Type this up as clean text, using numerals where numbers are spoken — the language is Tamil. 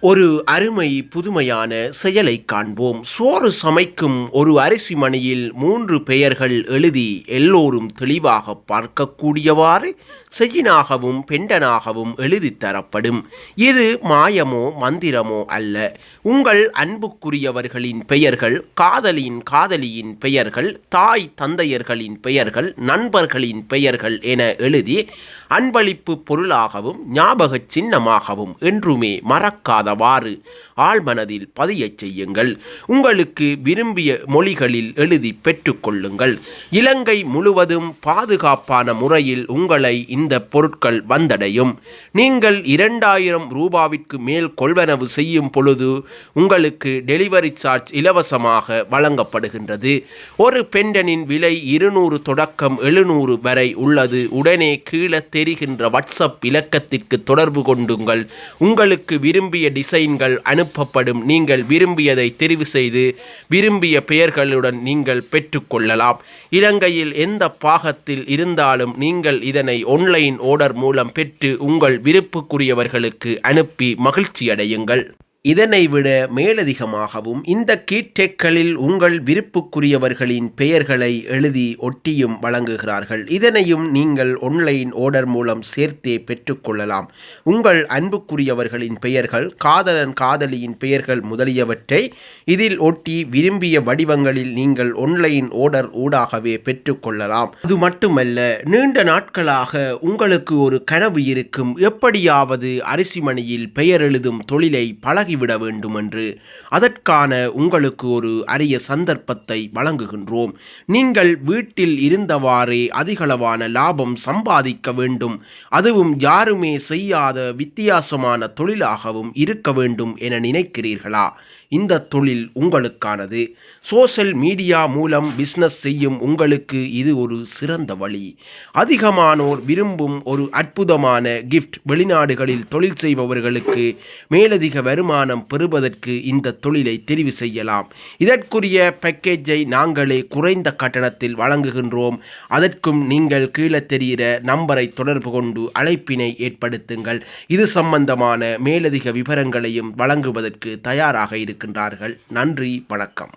ஒரு அருமை புதுமையான செயலைக் காண்போம். சோறு சமைக்கும் ஒரு அரிசி மணியில் 3 பெயர்கள் எழுதி எல்லோரும் தெளிவாக பார்க்கக்கூடியவாறு செய்யினாகவும் பெண்டனாகவும் எழுதித் தரப்படும். இது மாயமோ மந்திரமோ அல்ல. உங்கள் அன்புக்குரியவர்களின் பெயர்கள், காதலியின் பெயர்கள், தாய் தந்தையர்களின் பெயர்கள், நண்பர்களின் பெயர்கள் என எழுதி அன்பளிப்பு பொருளாகவும் ஞாபக சின்னமாகவும் என்றுமே மறக்காதவாறு ஆழ்மனதில் பதியச் செய்யுங்கள். உங்களுக்கு விரும்பிய மொழிகளில் எழுதி பெற்றுக்கொள்ளுங்கள். இலங்கை முழுவதும் பாதுகாப்பான முறையில் உங்களை இந்த பொருட்கள் வந்தடையும். நீங்கள் 2000 ரூபாவிற்கு மேல் கொள்வனவு செய்யும் பொழுது உங்களுக்கு டெலிவரி சார்ஜ் இலவசமாக வழங்கப்படுகின்றது. ஒரு பெண்டனின் விலை 200 தொடக்கம் 700 வரை உள்ளது. உடனே கீழே தெரிகின்ற வாட்ஸ்அப் இலக்கத்திற்கு தொடர்பு கொண்டுங்கள். உங்களுக்கு விரும்பிய டிசைன்கள் அனுப்பப்படும். நீங்கள் விரும்பியதை தெரிவு செய்து விரும்பிய பெயர்களுடன் நீங்கள் பெற்றுக்கொள்ளலாம். இலங்கையில் எந்த பாகத்தில் இருந்தாலும் நீங்கள் இதனை ஆன்லைன் ஆர்டர் மூலம் பெற்று உங்கள் விருப்புக்குரியவர்களுக்கு அனுப்பி மகிழ்ச்சியடையுங்கள். இதனை விட மேலதிகமாகவும் இந்த கீட்டெக்களில் உங்கள் விருப்புக்குரியவர்களின் பெயர்களை எழுதி ஒட்டியும் வழங்குகிறார்கள். இதனையும் நீங்கள் ஆன்லைன் ஆர்டர் மூலம் சேர்த்தே பெற்றுக்கொள்ளலாம். உங்கள் அன்புக்குரியவர்களின் பெயர்கள், காதலியின் பெயர்கள் முதலியவற்றை இதில் ஒட்டி விரும்பிய வடிவங்களில் நீங்கள் ஆன்லைன் ஆர்டர் ஊடாகவே பெற்றுக்கொள்ளலாம். அது மட்டுமல்ல, நீண்ட நாட்களாக உங்களுக்கு ஒரு கனவு இருக்கும். எப்படியாவது அரிசி மணியில் பெயர் எழுதும் தொழிலை பழகிவிட வேண்டும் என்று. அதற்கான உங்களுக்கு ஒரு அரிய சந்தர்ப்பத்தை வழங்குகின்றோம். நீங்கள் வீட்டில் இருந்தவாறே அதிகளவான லாபம் சம்பாதிக்க வேண்டும், அதுவும் யாருமே செய்யாத வித்தியாசமான தொழிலாகவும் இருக்க வேண்டும் என நினைக்கிறீர்களா? இந்த தொழில் உங்களுக்கானது. சோஷியல் மீடியா மூலம் பிஸ்னஸ் செய்யும் உங்களுக்கு இது ஒரு சிறந்த வழி. அதிகமானோர் விரும்பும் ஒரு அற்புதமான கிஃப்ட். வெளிநாடுகளில் தொழில் செய்பவர்களுக்கு மேலதிக வருமானம் பெறுவதற்கு இந்த தொழிலை தெரிவு செய்யலாம். இதற்குரிய பேக்கேஜை நாங்களே குறைந்த கட்டணத்தில் வழங்குகின்றோம். அதற்கும் நீங்கள் கீழே தெரிகிற நம்பரை தொடர்பு கொண்டு அழைப்பினை ஏற்படுத்துங்கள். இது சம்பந்தமான மேலதிக விவரங்களையும் வழங்குவதற்கு தயாராக இருக்கின்றார்கள். நன்றி, வணக்கம்.